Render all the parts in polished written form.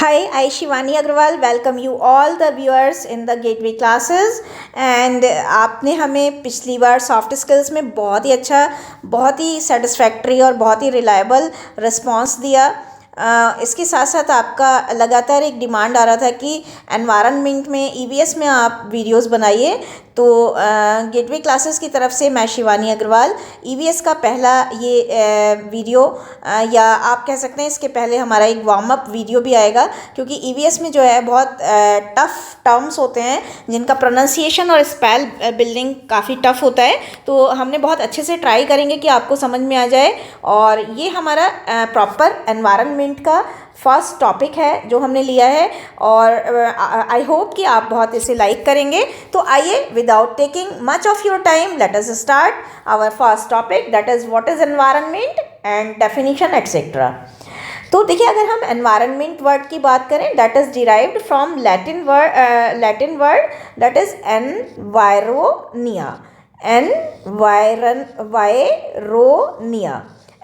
Hi, I Shivani Agrawal welcome you all the viewers in the Gateway classes and आपने हमें पिछली बार soft skills में बहुत ही अच्छा, बहुत ही सेटिस्फैक्ट्री और बहुत ही रिलायबल रिस्पांस दिया। इसके साथ साथ आपका लगातार एक डिमांड आ रहा था कि एनवायरनमेंट में ईवीएस में आप वीडियोस बनाइए। तो गेटवे क्लासेस की तरफ से मैं शिवानी अग्रवाल ईवीएस का पहला ये वीडियो या आप कह सकते हैं इसके पहले हमारा एक वार्म अप वीडियो भी आएगा, क्योंकि ईवीएस में जो है बहुत टफ़ टर्म्स होते हैं जिनका प्रोनाउंसिएशन और स्पेल बिल्डिंग काफ़ी टफ़ होता है। तो हमने बहुत अच्छे से ट्राई करेंगे कि आपको समझ में आ जाए। और ये हमारा प्रॉपर एनवायरनमेंट का फर्स्ट टॉपिक है जो हमने लिया है और आई होप कि आप बहुत इसे लाइक करेंगे। तो आइए without taking much of your time let us start our first topic, that is what is environment and definition etcetera. तो देखिए, अगर हम एनवायरनमेंट वर्ड की बात करें, that is derived from Latin word that is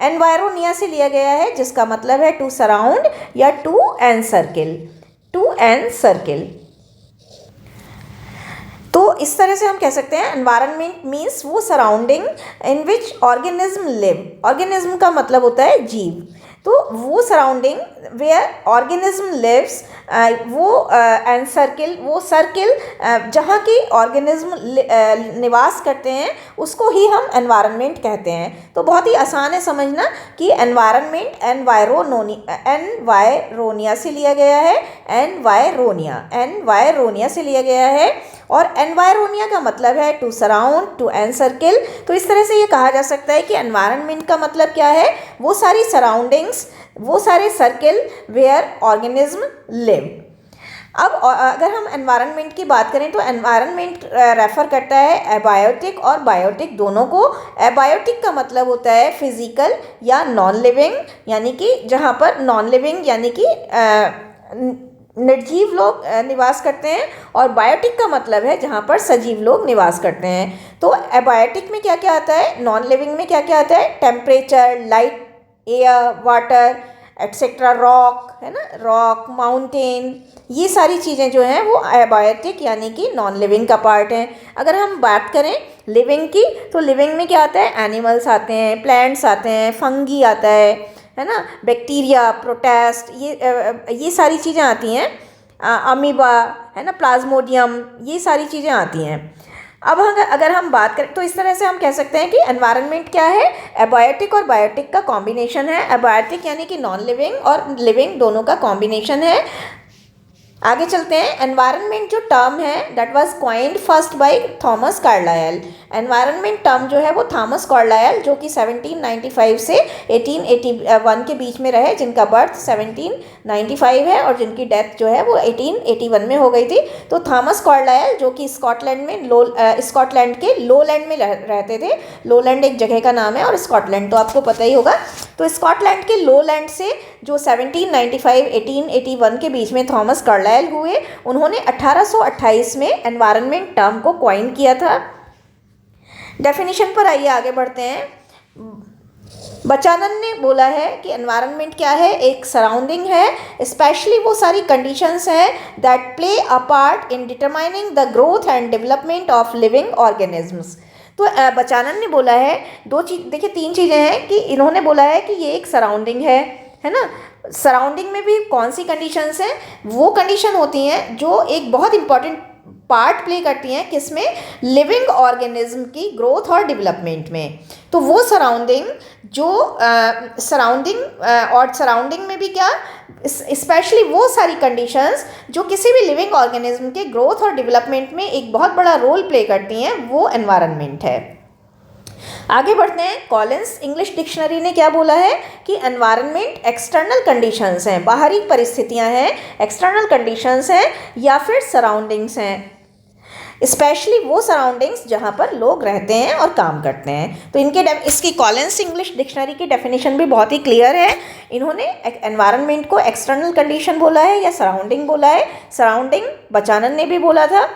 एनवायरोनिया से लिया गया है, जिसका मतलब है टू सराउंड या टू एनसर्किल। तो इस तरह से हम कह सकते हैं एनवायरनमेंट मीन्स वो surrounding in which organism live. Organism का मतलब होता है जीव। तो वो सराउंडिंग वेयर ऑर्गेनिज्म लिव्स, वो सर्किल जहाँ की ऑर्गेनिज्म निवास करते हैं उसको ही हम एनवायरनमेंट कहते हैं। तो बहुत ही आसान है समझना कि एनवायरनमेंट एनवायरोनिया से लिया गया है, एनवायरोनिया से लिया गया है। और एनवायरोनिया का मतलब है टू सराउंड, टू एनसर्किल। तो इस तरह से ये कहा जा सकता है कि एनवायरनमेंट का मतलब क्या है, वो सारी सराउंडिंग्स, वो सारे सर्किल वेयर ऑर्गेनिज्म लिव। अब अगर हम एनवायरनमेंट की बात करें तो एनवायरनमेंट रेफर करता है एबायोटिक और बायोटिक दोनों को। एबायोटिक का मतलब होता है फिजिकल या नॉन लिविंग, यानी कि जहाँ पर नॉन लिविंग यानी कि निर्जीव लोग निवास करते हैं, और बायोटिक का मतलब है जहाँ पर सजीव लोग निवास करते हैं। तो एबायोटिक में क्या क्या आता है, नॉन लिविंग में क्या क्या आता है, temperature, light, air, water etcetera, rock है ना, रॉक, माउंटेन, ये सारी चीज़ें जो हैं वो एबायोटिक यानी कि नॉन लिविंग का पार्ट हैं। अगर हम बात करें लिविंग की, तो लिविंग में क्या आता है, एनिमल्स आते हैं, प्लांट्स आते हैं, फंगी आता है ना, बैक्टीरिया, प्रोटेस्ट, ये सारी चीज़ें आती हैं, अमीबा है ना, प्लाज्मोडियम, ये सारी चीज़ें आती हैं। अब अगर हम बात करें तो इस तरह से हम कह सकते हैं कि एनवायरनमेंट क्या है, एबायोटिक और बायोटिक का कॉम्बिनेशन है। एबायोटिक यानी कि नॉन लिविंग और लिविंग दोनों का कॉम्बिनेशन है। आगे चलते हैं। एनवायरनमेंट जो टर्म है that was coined first by Thomas Carlyle. Environment term जो है वो थॉमस कार्लाइल, जो कि 1795 से 1881 के बीच में रहे, जिनका बर्थ 1795 है और जिनकी डेथ जो है वो 1881 में हो गई थी। तो थॉमस कार्लाइल जो कि स्कॉटलैंड स्कॉटलैंड के लोलैंड में रहते थे। लोलैंड एक जगह का नाम है और स्कॉटलैंड तो आपको पता ही होगा। तो स्कॉटलैंड के लोलैंड से जो 1881 के बीच में थॉमस कार्लाइल हुए, उन्होंने 1828 में एनवायरनमेंट टर्म को कॉइन किया था। डेफिनेशन पर आइए आगे बढ़ते हैं। बचानन ने बोला है कि एनवायरनमेंट क्या है, एक सराउंडिंग है, स्पेशली वो सारी कंडीशंस हैं that play a part in determining the growth and development of living organisms. तो बचानन ने बोला है देखिए तीन चीज़ें हैं कि इन्होंने बोला है कि ये एक सराउंडिंग है ना। सराउंडिंग में भी कौन सी कंडीशंस हैं, वो कंडीशन होती हैं जो एक बहुत इंपॉर्टेंट पार्ट प्ले करती हैं किसमें, लिविंग ऑर्गेनिज्म की ग्रोथ और डेवलपमेंट में। तो वो सराउंडिंग और सराउंडिंग में भी क्या, स्पेशली वो सारी कंडीशंस जो किसी भी लिविंग ऑर्गेनिज्म के ग्रोथ और डेवलपमेंट में एक बहुत बड़ा रोल प्ले करती हैं, वो एनवायरनमेंट है। आगे बढ़ते हैं। कॉलिंस इंग्लिश डिक्शनरी ने क्या बोला है कि एनवायरनमेंट एक्सटर्नल कंडीशंस हैं, बाहरी परिस्थितियां हैं, एक्सटर्नल कंडीशंस हैं या फिर सराउंडिंग्स हैं, स्पेशली वो सराउंडिंग्स जहाँ पर लोग रहते हैं और काम करते हैं। तो इसकी कॉलिंस इंग्लिश डिक्शनरी की डेफिनेशन भी बहुत ही क्लियर है। इन्होंने एनवायरनमेंट को एक्सटर्नल कंडीशन बोला है या सराउंडिंग बोला है। सराउंडिंग बचानन ने भी बोला था।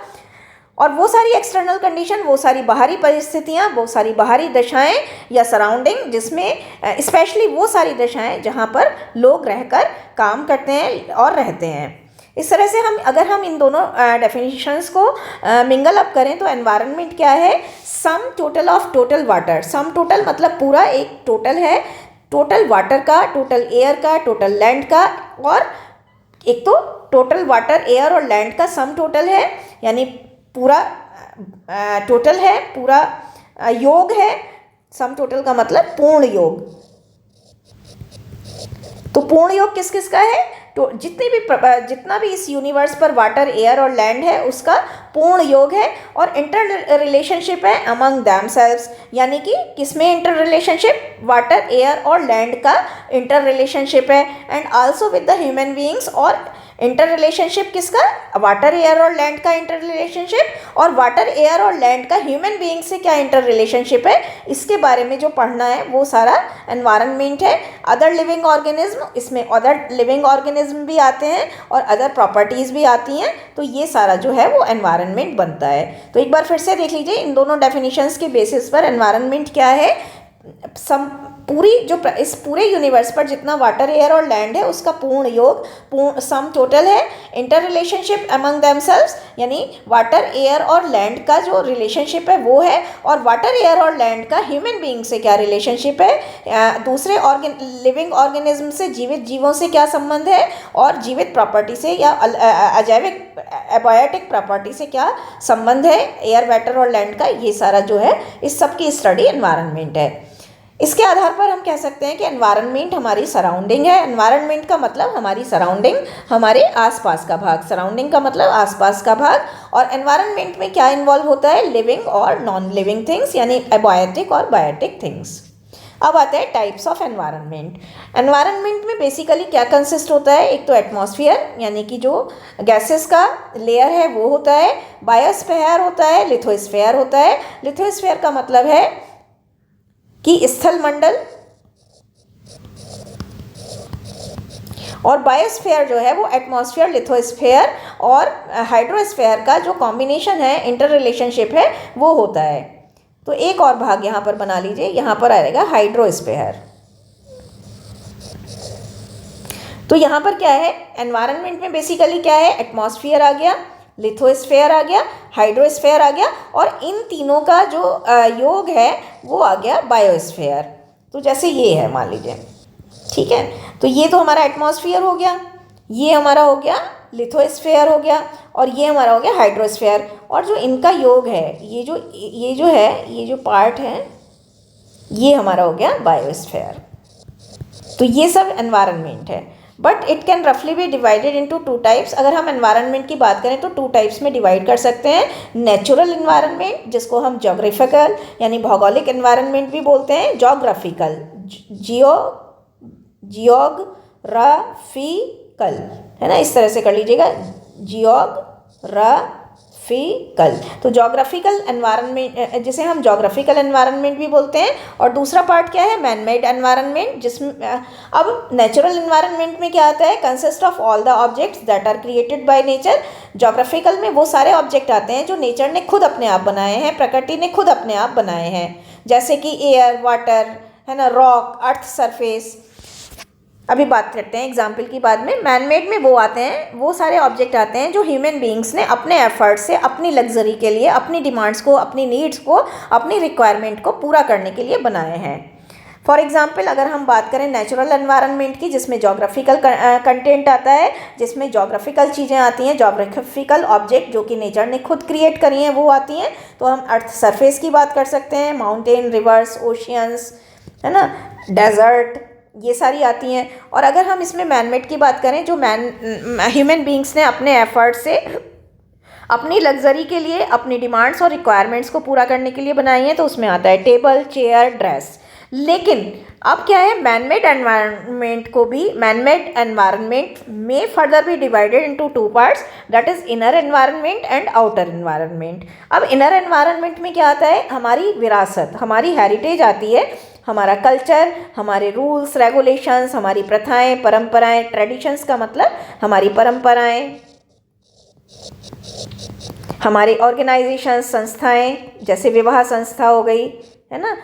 और वो सारी एक्सटर्नल कंडीशन, वो सारी बाहरी परिस्थितियाँ, वो सारी बाहरी दशाएं या सराउंडिंग, जिसमें स्पेशली वो सारी दशाएं जहाँ पर लोग रहकर काम करते हैं और रहते हैं। इस तरह से अगर हम इन दोनों डेफिनेशंस को मिंगल अप करें तो एनवायरनमेंट क्या है, sum total of total water. Sum total मतलब पूरा एक टोटल है, टोटल वाटर का, टोटल एयर का, टोटल लैंड का, और एक तो टोटल वाटर, एयर और लैंड का सम टोटल है, यानी पूरा टोटल है, पूरा योग है। सम टोटल का मतलब पूर्ण योग। तो पूर्ण योग किस किस का है, तो जितना भी इस यूनिवर्स पर वाटर, एयर और लैंड है उसका पूर्ण योग है। और इंटर रिलेशनशिप है अमंग दैमसेल्व्स, यानी कि किसमें इंटर रिलेशनशिप, वाटर, एयर और लैंड का इंटर रिलेशनशिप है। And also with the human beings, और इंटर रिलेशनशिप किसका, वाटर, एयर और लैंड का इंटर रिलेशनशिप, और वाटर, एयर और लैंड का ह्यूमन बीइंग से क्या इंटर रिलेशनशिप है, इसके बारे में जो पढ़ना है वो सारा एनवायरनमेंट है। अदर लिविंग ऑर्गेनिज्म, इसमें अदर लिविंग ऑर्गेनिज्म भी आते हैं और अदर प्रॉपर्टीज़ भी आती हैं, तो ये सारा जो है वो एनवायरनमेंट बनता है। तो एक बार फिर से देख लीजिए, इन दोनों डेफिनेशंस के बेसिस पर एनवायरनमेंट क्या है, इस पूरे यूनिवर्स पर जितना वाटर, एयर और लैंड है उसका पूर्ण योग, पूर्ण सम टोटल है। इंटर रिलेशनशिप अमंग देमसेल्व्स, यानी वाटर, एयर और लैंड का जो रिलेशनशिप है वो है, और वाटर, एयर और लैंड का ह्यूमन बीइंग से क्या रिलेशनशिप है, दूसरे लिविंग ऑर्गेनिज्म से, जीवित जीवों से क्या संबंध है, और जीवित प्रॉपर्टी से या अजैविक एबायोटिक प्रॉपर्टी से क्या संबंध है, एयर, वाटर और लैंड का, ये सारा जो है इस सब की स्टडी एनवायरनमेंट है। इसके आधार पर हम कह सकते हैं कि एनवायरनमेंट हमारी सराउंडिंग है। एनवायरनमेंट का मतलब हमारी सराउंडिंग, हमारे आसपास का भाग। सराउंडिंग का मतलब आसपास का भाग। और एनवायरनमेंट में क्या इन्वॉल्व होता है, लिविंग और नॉन लिविंग थिंग्स, यानी एबायोटिक और बायोटिक थिंग्स। अब आते हैं टाइप्स ऑफ एनवायरनमेंट। एनवायरनमेंट में बेसिकली क्या कंसिस्ट होता है, एक तो एटमॉस्फेयर, यानी कि जो गैसेस का लेयर है वो होता है, बायोस्फीयर होता है, लिथोस्फीयर होता है। लिथोस्फीयर का मतलब है कि स्थल मंडल, और बायोस्फीयर जो है वो एटमॉस्फेयर, लिथोस्फीयर और हाइड्रोस्फीयर का जो कॉम्बिनेशन है, इंटर रिलेशनशिप है, वो होता है। तो एक और भाग यहाँ पर बना लीजिए, यहाँ पर आएगा हाइड्रोस्फीयर। तो यहाँ पर क्या है, एनवायरनमेंट में बेसिकली क्या है, एटमॉस्फेयर आ गया, लिथोस्फीयर आ गया, हाइड्रोस्फीयर आ गया, और इन तीनों का जो योग है वो आ गया बायोस्फीयर। तो जैसे ये है, मान लीजिए, ठीक है, तो ये तो हमारा एटमॉस्फेयर हो गया, ये हमारा हो गया लिथोस्फीयर हो गया, और ये हमारा हो गया हाइड्रोस्फीयर। और जो इनका योग है, ये जो पार्ट है, ये हमारा हो गया बायोस्फीयर। तो ये सब एनवायरनमेंट है। बट इट कैन रफली be divided into two types. अगर हम एनवायरनमेंट की बात करें तो टू टाइप्स में डिवाइड कर सकते हैं। नेचुरल एनवायरनमेंट, जिसको हम जोग्राफिकल यानी भौगोलिक एनवायरनमेंट भी बोलते हैं, जोग्राफिकल, जियोग्राफिकल, है ना, इस तरह से कर लीजिएगा, जियोग्राफिकल। तो जोग्राफिकल एनवायरनमेंट, जिसे हम जोग्राफिकल एनवायरनमेंट भी बोलते हैं। और दूसरा पार्ट क्या है, मैन मेड एनवायरनमेंट, जिसमें अब नेचुरल एनवायरनमेंट में क्या आता है, consist of all the objects that are created by nature. Geographical में वो सारे ऑब्जेक्ट आते हैं जो नेचर ने खुद अपने आप बनाए हैं, प्रकृति ने खुद अपने आप बनाए हैं, जैसे कि एयर, वाटर, है ना, रॉक, अर्थ सरफेस। अभी बात करते हैं एग्जाम्पल की। बाद में मैनमेड में वो आते हैं, वो सारे ऑब्जेक्ट आते हैं जो ह्यूमन बीइंग्स ने अपने एफर्ट से, अपनी लग्जरी के लिए, अपनी डिमांड्स को, अपनी नीड्स को, अपनी रिक्वायरमेंट को पूरा करने के लिए बनाए हैं। फॉर एग्जाम्पल अगर हम बात करें नेचुरल एनवायरनमेंट की, जिसमें जोग्राफिकल कंटेंट आता है, जिसमें जोग्राफिकल चीज़ें आती हैं, जोग्राफिकल ऑब्जेक्ट जो कि नेचर ने खुद क्रिएट करी हैं वो आती हैं। तो हम अर्थ सरफेस की बात कर सकते हैं, माउंटेन, रिवर्स, ओशियंस, है ना, डेजर्ट, ये सारी आती हैं। और अगर हम इसमें मैनमेड की बात करें, जो ह्यूमन बीइंग्स ने अपने एफर्ट से, अपनी लग्जरी के लिए, अपनी डिमांड्स और रिक्वायरमेंट्स को पूरा करने के लिए बनाई हैं, तो उसमें आता है टेबल, चेयर, ड्रेस। लेकिन अब क्या है, मैनमेड एनवायरनमेंट को भी, मैनमेड एनवायरनमेंट में फर्दर भी divided into two parts, that is inner environment and outer environment. अब इनर एनवायरनमेंट में क्या आता है, हमारी विरासत, हमारी हेरिटेज आती है, हमारा कल्चर, हमारे रूल्स रेगुलेशंस, हमारी प्रथाएं, परंपराएं। ट्रेडिशंस का मतलब हमारी परंपराएं, हमारे ऑर्गेनाइजेशन, संस्थाएं, जैसे विवाह संस्था हो गई, है ना,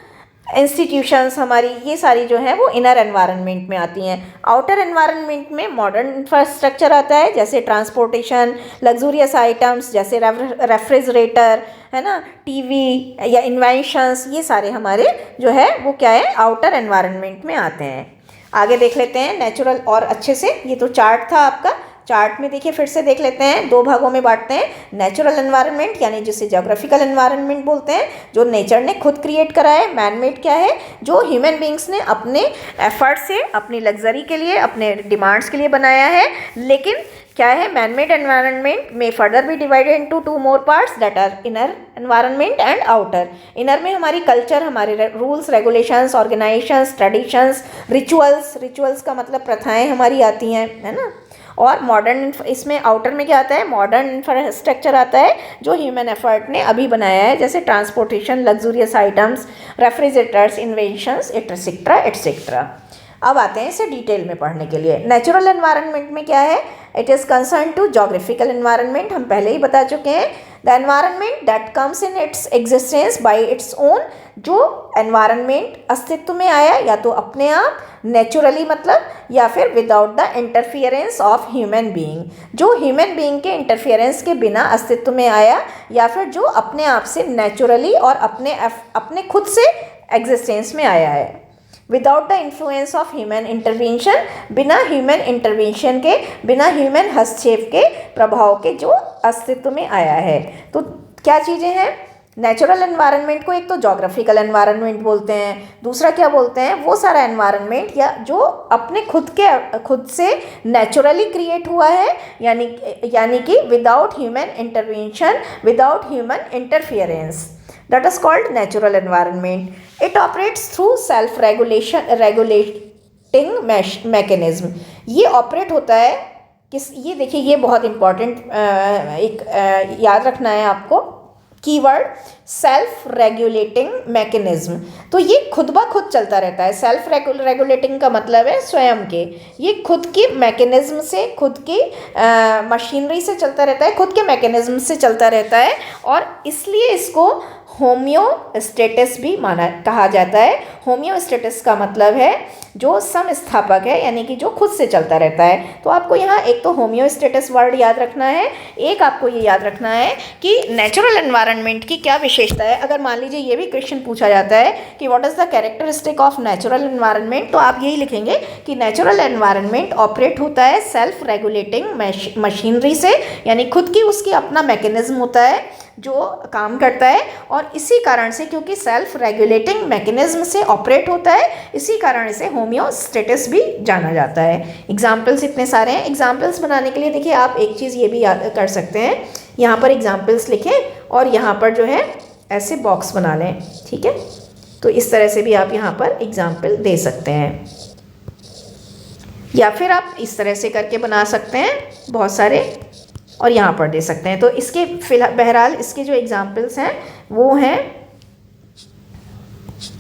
इंस्टीट्यूशंस हमारी, ये सारी जो है वो इनर एनवायरनमेंट में आती हैं। आउटर एनवायरनमेंट में मॉडर्न इंफ्रास्ट्रक्चर आता है, जैसे ट्रांसपोर्टेशन, लग्जूरियस आइटम्स जैसे रेफ्रिजरेटर, है ना, टीवी या इन्वेंशंस, ये सारे हमारे जो है वो क्या है, आउटर एनवायरनमेंट में आते हैं। आगे देख लेते हैं नेचुरल और अच्छे से। ये तो चार्ट था आपका, चार्ट में देखिए फिर से देख लेते हैं, दो भागों में बांटते हैं। नेचुरल एनवायरनमेंट यानी जिसे ज्योग्राफिकल एनवायरनमेंट बोलते हैं, जो नेचर ने खुद क्रिएट करा है। मैनमेड क्या है, जो ह्यूमन बींग्स ने अपने एफर्ट से, अपनी लग्जरी के लिए, अपने डिमांड्स के लिए बनाया है। लेकिन क्या है, मैनमेड एनवायरनमेंट में फर्दर भी divided into two more parts that are inner environment and outer. Inner में हमारी कल्चर, हमारे rules regulations, organisations, traditions, rituals, rituals का मतलब प्रथाएं हमारी आती हैं, है ना। और मॉडर्न, इसमें आउटर में क्या आता है, मॉडर्न इंफ्रास्ट्रक्चर आता है जो ह्यूमन एफर्ट ने अभी बनाया है, जैसे transportation, luxurious items, refrigerators, inventions, etcetera etcetera. अब आते हैं इसे डिटेल में पढ़ने के लिए। नेचुरल एनवायरनमेंट में क्या है, it is concern to geographical environment, हम पहले ही बता चुके हैं। The environment that comes in its existence by its own, जो एनवायरनमेंट अस्तित्व में आया या तो अपने आप, नेचुरली मतलब, या फिर without the interference of human being, जो ह्यूमन बीइंग के इंटरफियरेंस के बिना अस्तित्व में आया, या फिर जो अपने आप से नेचुरली और अपने खुद से एग्जिस्टेंस में आया है। Without the influence of human intervention, बिना ह्यूमन इंटरवेंशन के, बिना ह्यूमन हस्तक्षेप के प्रभाव के जो अस्तित्व में आया है। तो क्या चीज़ें हैं, नेचुरल एनवायरनमेंट को एक तो जोग्राफिकल एनवायरनमेंट बोलते हैं, दूसरा क्या बोलते हैं, वो सारा एनवायरनमेंट या जो अपने खुद से नेचुरली क्रिएट हुआ है, यानी कि without human intervention, without human interference, that is called natural environment. It operates through regulating mechanism. ये ऑपरेट होता है ये देखिए, ये बहुत इम्पॉर्टेंट याद रखना है आपको कीवर्ड, सेल्फ रेगुलेटिंग मैकेनिज्म। तो ये खुद ब खुद चलता रहता है। सेल्फ रेगुलेटिंग का मतलब है स्वयं के, ये खुद की मैकेनिज्म से, खुद की मशीनरी से चलता रहता है, खुद के मैकेनिज्म से चलता रहता है, और इसलिए इसको होम्योस्टेटिस भी कहा जाता है। होम्योस्टेटिस का मतलब है जो समस्थापक है, यानी कि जो खुद से चलता रहता है। तो आपको यहाँ एक तो होम्योस्टेटिस वर्ड याद रखना है, एक आपको ये याद रखना है कि नेचुरल एनवायरनमेंट की क्या विशेषता है। अगर मान लीजिए ये भी क्वेश्चन पूछा जाता है कि what is the characteristic of natural environment, तो आप यही लिखेंगे कि नेचुरल एनवायरनमेंट ऑपरेट होता है सेल्फ रेगुलेटिंग मशीनरी से, यानी खुद की उसकी अपना मैकेनिज्म होता है जो काम करता है, और इसी कारण से, क्योंकि सेल्फ रेगुलेटिंग मैकेनिज्म से ऑपरेट होता है, इसी कारण इसे होम्योस्टेटिस भी जाना जाता है। एग्जाम्पल्स इतने सारे हैं। एग्जाम्पल्स बनाने के लिए देखिए आप एक चीज़ ये भी याद कर सकते हैं, यहाँ पर एग्जाम्पल्स लिखें और यहाँ पर जो है ऐसे बॉक्स बना लें, ठीक है। तो इस तरह से भी आप यहाँ पर एग्जाम्पल दे सकते हैं, या फिर आप इस तरह से करके बना सकते हैं बहुत सारे, और यहाँ पर दे सकते हैं। तो इसके बहरहाल इसके जो एग्जाम्पल्स हैं वो हैं,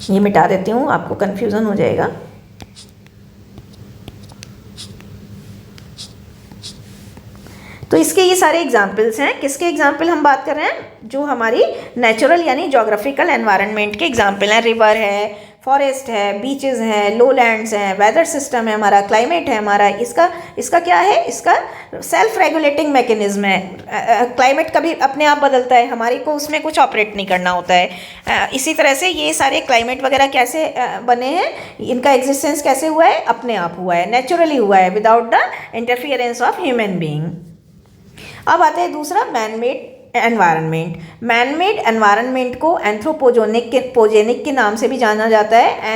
ये मिटा देती हूँ, आपको कन्फ्यूज़न हो जाएगा। तो इसके ये सारे एग्जाम्पल्स हैं। किसके एग्जाम्पल हम बात कर रहे हैं, जो हमारी नेचुरल यानी जोग्राफिकल एनवायरनमेंट के एग्जाम्पल हैं। रिवर है, फॉरेस्ट है, बीचेस हैं, लोलैंड्स हैं, वेदर सिस्टम है हमारा, क्लाइमेट है हमारा। इसका क्या है, इसका सेल्फ रेगुलेटिंग मैकेनिज्म है। क्लाइमेट कभी अपने आप बदलता है, हमारे को उसमें कुछ ऑपरेट नहीं करना होता है। इसी तरह से ये सारे क्लाइमेट वगैरह कैसे बने हैं, इनका एग्जिस्टेंस कैसे हुआ है, अपने आप हुआ है, नेचुरली हुआ है, without the interference of human being. अब आते हैं दूसरा, मैनमेड एनवायरनमेंट। मैनमेड एनवायरनमेंट को एंथ्रोपोजेनिक के नाम से भी जाना जाता है।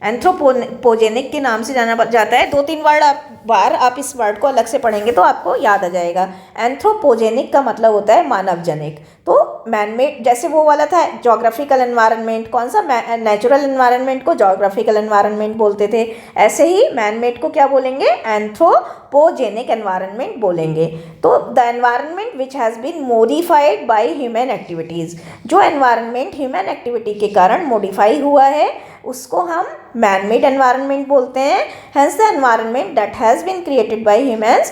एंथ्रोपोजेनिक के नाम से जाना जाता है। 2-3 बार आप इस वर्ड को अलग से पढ़ेंगे तो आपको याद आ जाएगा। एंथ्रोपोजेनिक का मतलब होता है मानवजनिक। तो मैनमेड जैसे वो वाला था जोग्राफिकल एनवायरनमेंट, कौन सा, नेचुरल एनवायरनमेंट को जोग्राफिकल एनवायरनमेंट बोलते थे, ऐसे ही मैनमेड को क्या बोलेंगे, एंथ्रोपोजेनिक एनवायरनमेंट बोलेंगे। तो the environment which has been modified by human activities, जो एनवायरनमेंट ह्यूमन एक्टिविटी के कारण मॉडिफाई हुआ है उसको हम मैनमेड एनवायरनमेंट बोलते हैं। Hence the environment that has been created by humans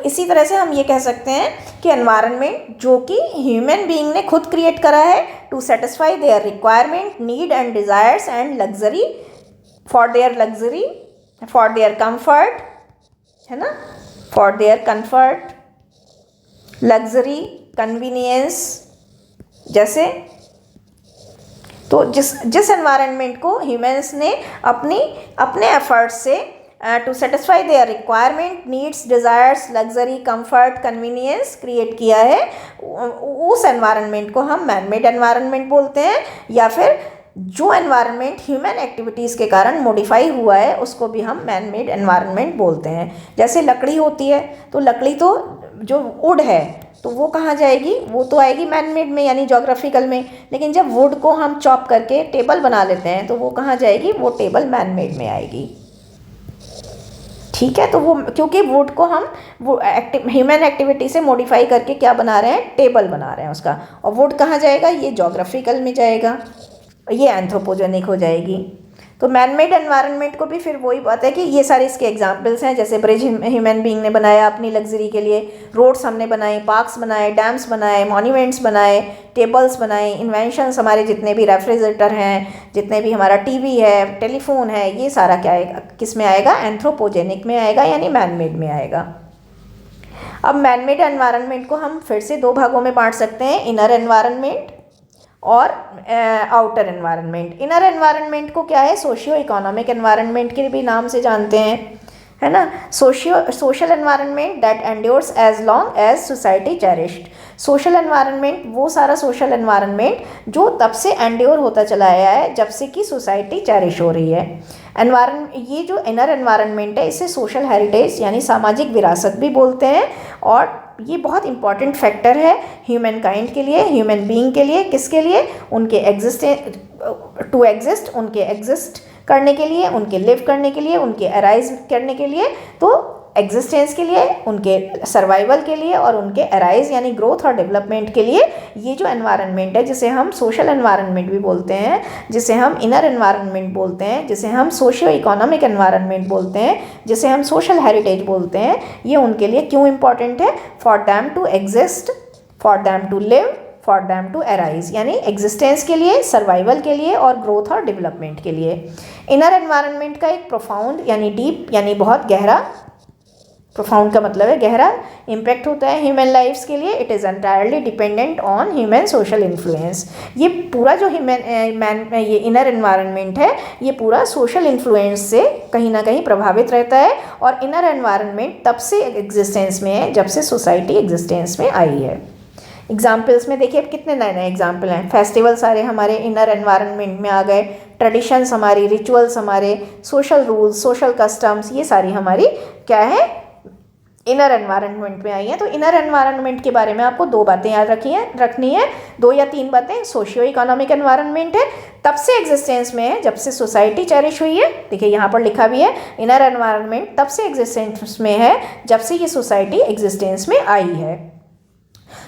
इसी तरह से हम ये कह सकते हैं कि एनवायरनमेंट जो कि ह्यूमन बीइंग ने खुद क्रिएट करा है to satisfy their requirement, need and desires and luxury, for their luxury, for their comfort, है ना, for their comfort, luxury, convenience जैसे। तो जिस एनवायरनमेंट को ह्यूमंस ने अपने एफर्ट्स से to satisfy their requirement, needs, desires, luxury, comfort, convenience create किया है, उस एनवायरनमेंट को हम मैन मेड एनवायरनमेंट बोलते हैं। या फिर जो एनवायरनमेंट ह्यूमन एक्टिविटीज़ के कारण मॉडिफाई हुआ है उसको भी हम मैन मेड एनवायरनमेंट बोलते हैं। जैसे लकड़ी होती है, तो लकड़ी तो जो वुड है तो वो कहाँ जाएगी, वो तो आएगी मैन मेड में यानी जोग्राफिकल में। लेकिन जब वुड को हम चॉप करके टेबल बना लेते हैं तो वो कहाँ जाएगी, वो टेबल मैन मेड में आएगी। ठीक है, तो वो क्योंकि वुड को हम वो ह्यूमन एक्टिविटी से मॉडिफाई करके क्या बना रहे हैं, टेबल बना रहे हैं उसका। और वुड कहाँ जाएगा, ये जोग्राफिकल में जाएगा, ये एंथ्रोपोजेनिक हो जाएगी। तो मैन मेड एनवायरनमेंट को भी फिर वही बात है कि ये सारे इसके एग्जांपल्स हैं। जैसे ब्रिज ह्यूमन बीइंग ने बनाया अपनी लग्जरी के लिए, रोड्स हमने बनाए, पार्क्स बनाए, डैम्स बनाए, मॉन्यूमेंट्स बनाए, टेबल्स बनाए, इन्वेंशंस हमारे जितने भी रेफ्रिजरेटर हैं, जितने भी हमारा टीवी है, टेलीफोन है, ये सारा क्या आएगा, किस में आएगा, एंथ्रोपोजेनिक में आएगा यानी मैन मेड में आएगा। अब मैन मेड एनवायरनमेंट को हम फिर से दो भागों में बांट सकते हैं, इनर एनवायरनमेंट और आउटर एनवायरनमेंट। इनर एनवायरनमेंट को क्या है, सोशियो इकोनॉमिक एनवायरनमेंट के भी नाम से जानते हैं, है ना। Social environment that endures as long as society cherished. Social environment वो सारा सोशल एनवायरनमेंट जो तब से एंड्योर होता चला आया है जब से कि सोसाइटी चेरिश हो रही है। ये जो इनर एनवायरनमेंट है इसे सोशल हेरिटेज यानी सामाजिक विरासत भी बोलते हैं। और ये बहुत इंपॉर्टेंट फैक्टर है ह्यूमन काइंड के लिए, ह्यूमन बीइंग के लिए। किसके लिए, उनके टू एग्जिस्ट, उनके एग्जिस्ट करने के लिए, उनके लिव करने के लिए, उनके अराइज करने के लिए, तो एग्जिस्टेंस के लिए, उनके सर्वाइवल के लिए और उनके अराइज यानी ग्रोथ और डेवलपमेंट के लिए ये जो एनवायरनमेंट है जिसे हम सोशल एनवायरनमेंट भी बोलते हैं, जिसे हम इनर एनवायरनमेंट बोलते हैं, जिसे हम सोशियो इकोनॉमिक एनवायरनमेंट बोलते हैं, जिसे हम सोशल हेरिटेज बोलते हैं, ये उनके लिए क्यों इम्पॉर्टेंट है, for them to exist, for them to live, for them to arise यानी एग्जिस्टेंस के लिए, सर्वाइवल के लिए और ग्रोथ और डेवलपमेंट के लिए। इनर एनवायरनमेंट का एक प्रोफाउंड यानी डीप यानी बहुत गहरा, प्रोफाउंड का मतलब है गहरा, इम्पैक्ट होता है ह्यूमन लाइफ्स के लिए। It is entirely dependent on human social influence. ये पूरा जो ये इनर एनवायरनमेंट है ये पूरा सोशल इन्फ्लुएंस से कहीं ना कहीं प्रभावित रहता है। और इनर एनवायरनमेंट तब से एग्जिस्टेंस में है जब से सोसाइटी एग्जिस्टेंस में आई है। एग्जाम्पल्स में देखिए अब कितने नए नए एग्जाम्पल हैं। फेस्टिवल सारे हमारे इनर एनवायरनमेंट में आ गए, ट्रेडिशंस हमारी, रिचुअल्स हमारे, सोशल रूल्स, सोशल कस्टम्स, ये सारी हमारी क्या है, इनर एनवायरनमेंट में आई हैं। तो इनर एनवायरनमेंट के बारे में आपको दो बातें याद रखनी है, दो या तीन बातें। सोशियो इकोनॉमिक एनवायरनमेंट है, तब से एग्जिस्टेंस में है जब से सोसाइटी चेरिश हुई है। देखिए यहाँ पर लिखा भी है, इनर एनवायरनमेंट तब से एग्जिस्टेंस में है जब से ये सोसाइटी एग्जिस्टेंस में आई है।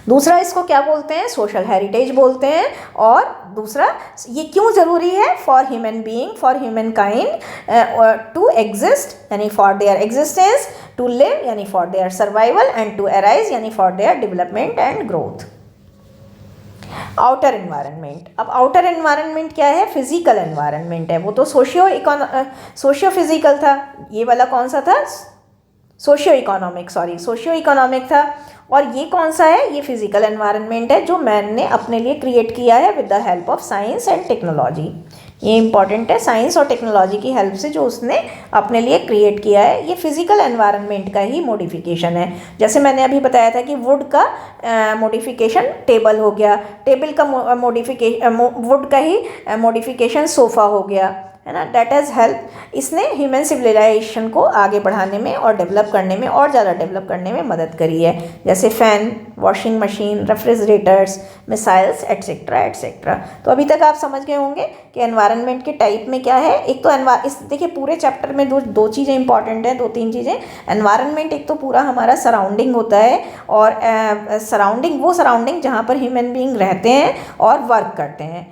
दूसरा इसको क्या बोलते हैं, सोशल हेरिटेज बोलते हैं। और दूसरा ये क्यों ज़रूरी है, for human being, for human kind to exist यानी for their existence, to live यानी for their survival and to arise यानी for their development and growth. Outer environment, अब आउटर एनवायरनमेंट क्या है, फिजिकल एनवायरनमेंट है। वो तो सोशियो फिजिकल था, ये वाला कौन सा था, सोशियो इकोनॉमिक था। और ये कौन सा है, ये फिजिकल एनवायरनमेंट है जो मैन ने अपने लिए क्रिएट किया है with the help of science and technology. ये इंपॉर्टेंट है, साइंस और टेक्नोलॉजी की हेल्प से जो उसने अपने लिए क्रिएट किया है, ये फिजिकल एनवायरनमेंट का ही मॉडिफिकेशन है। जैसे मैंने अभी बताया था कि वुड का मॉडिफिकेशन टेबल हो गया, टेबल का वुड का ही मॉडिफिकेशन सोफ़ा हो गया, है ना। दैट हैज़ हेल्प, इसने ह्यूमन सिविलाइजेशन को आगे बढ़ाने में और डेवलप करने में और ज़्यादा डेवलप करने में मदद करी है। जैसे fan, washing machine, refrigerators, missiles etcetera etcetera. तो अभी तक आप समझ गए होंगे कि एनवायरनमेंट के टाइप में क्या है। एक तो देखिए पूरे चैप्टर में दो चीज़ें इंपॉर्टेंट हैं, दो तीन चीज़ें। एनवायरनमेंट एक तो पूरा हमारा सराउंडिंग होता है, और सराउंडिंग जहाँ पर ह्यूमन बीइंग रहते हैं और वर्क करते हैं।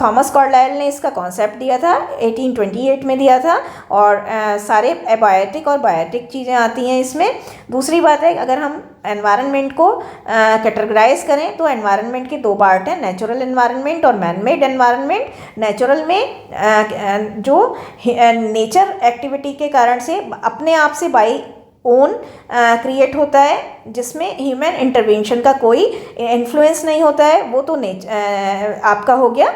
थॉमस कार्लाइल ने इसका कॉन्सेप्ट दिया था, 1828 में दिया था। और सारे एबायोटिक और बायोटिक चीज़ें आती हैं इसमें। दूसरी बात है, अगर हम एनवायरनमेंट को कैटेगराइज करें तो एनवायरनमेंट के दो पार्ट हैं, नेचुरल एनवायरनमेंट और मैन मेड एनवायरनमेंट। नेचुरल में जो नेचर एक्टिविटी के कारण से अपने आप से बाई ओन क्रिएट होता है, जिसमें ह्यूमन इंटरवेंशन का कोई इन्फ्लुएंस नहीं होता है, वो तो आपका हो गया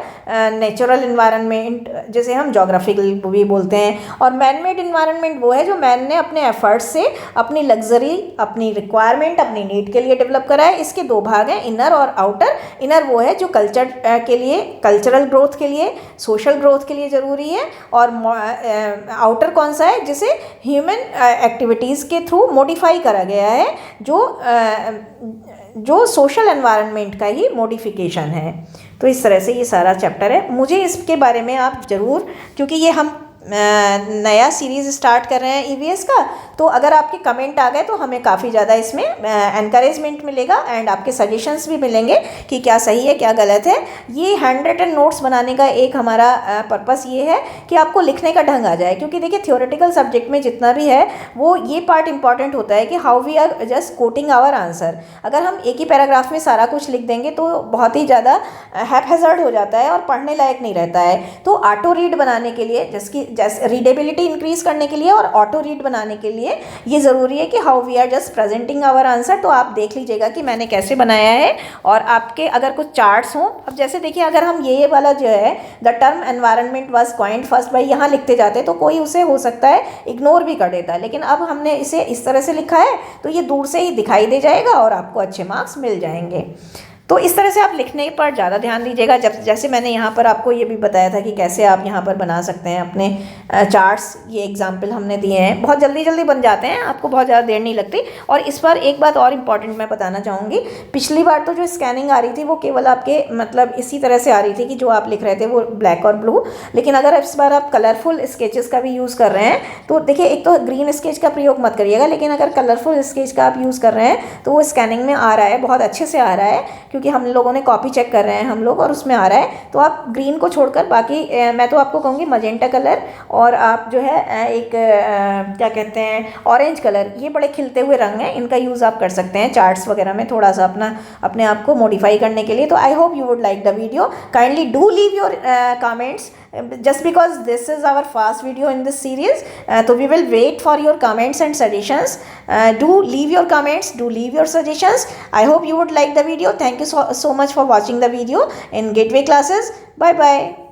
नेचुरल इन्वायरमेंट, जिसे हम जोग्राफिकल भी बोलते हैं। और मैन मेड इन्वायरमेंट वो है जो मैन ने अपने एफर्ट्स से अपनी लग्जरी, अपनी रिक्वायरमेंट, अपनी नीड के लिए डेवलप करा है। इसके दो भाग हैं, इनर और आउटर। इनर वो है जो कल्चर के लिए, कल्चरल ग्रोथ के लिए, सोशल ग्रोथ के लिए ज़रूरी है। और आउटर कौन सा है, जिसे ह्यूमन एक्टिविटीज़ के थ्रू मॉडिफाई करा गया है, जो सोशल एनवायरनमेंट का ही मॉडिफिकेशन है। तो इस तरह से ये सारा चैप्टर है। मुझे इसके बारे में आप ज़रूर, क्योंकि ये हम नया सीरीज़ स्टार्ट कर रहे हैं ईवीएस का, तो अगर आपके कमेंट आ गए तो हमें काफ़ी ज़्यादा इसमें एनकरेजमेंट मिलेगा एंड आपके सजेशंस भी मिलेंगे कि क्या सही है क्या गलत है। ये हैंड रिटन नोट्स बनाने का एक हमारा पर्पस ये है कि आपको लिखने का ढंग आ जाए, क्योंकि देखिए थियोरेटिकल सब्जेक्ट में जितना भी है वो ये पार्ट इंपॉर्टेंट होता है कि how we are just quoting our answer. अगर हम एक ही पैराग्राफ में सारा कुछ लिख देंगे तो बहुत ही ज़्यादा हैपहैज़र्ड हो जाता है और पढ़ने लायक नहीं रहता है। तो ऑटो रीड बनाने के लिए, जैसे रीडेबिलिटी इंक्रीज करने के लिए और ऑटो रीड बनाने के लिए ये ज़रूरी है कि how we are just presenting our answer. तो आप देख लीजिएगा कि मैंने कैसे बनाया है। और आपके अगर कुछ चार्ट्स हों, अब जैसे देखिए अगर हम ये वाला जो है the term environment was coined first by यहाँ लिखते जाते तो कोई उसे हो सकता है इग्नोर भी कर देता है, लेकिन अब हमने इसे इस तरह से लिखा है तो ये दूर से ही दिखाई दे जाएगा और आपको अच्छे मार्क्स मिल जाएंगे। तो इस तरह से आप लिखने पर ज़्यादा ध्यान दीजिएगा। जैसे मैंने यहाँ पर आपको ये भी बताया था कि कैसे आप यहाँ पर बना सकते हैं अपने चार्ट्स। ये एग्जाम्पल हमने दिए हैं, बहुत जल्दी जल्दी बन जाते हैं, आपको बहुत ज़्यादा देर नहीं लगती। और इस बार एक बात और इम्पॉर्टेंट मैं बताना चाहूँगी, पिछली बार तो जो स्कैनिंग आ रही थी वो केवल आपके मतलब इसी तरह से आ रही थी कि जो आप लिख रहे थे वो ब्लैक और ब्लू, लेकिन अगर इस बार आप कलरफुल स्केचेस का भी यूज़ कर रहे हैं तो देखिए, एक तो ग्रीन स्केच का प्रयोग मत करिएगा, लेकिन अगर कलरफुल स्केच का आप यूज़ कर रहे हैं तो वो स्कैनिंग में आ रहा है, बहुत अच्छे से आ रहा है, क्योंकि हम लोगों ने कॉपी चेक कर रहे हैं हम लोग और उसमें आ रहा है। तो आप ग्रीन को छोड़कर बाकी मैं तो आपको कहूँगी मजेंटा कलर और आप जो है एक क्या कहते हैं ऑरेंज कलर, ये बड़े खिलते हुए रंग हैं, इनका यूज़ आप कर सकते हैं चार्ट्स वगैरह में थोड़ा सा अपने आप को मॉडिफाई करने के लिए। तो I hope you would like the video. Kindly do leave your comments just because this is our first video in this series, so we will wait for your comments and suggestions. Do leave your comments, do leave your suggestions. I hope you would like the video. Thank you so much for watching the video in Gateway Classes. Bye bye.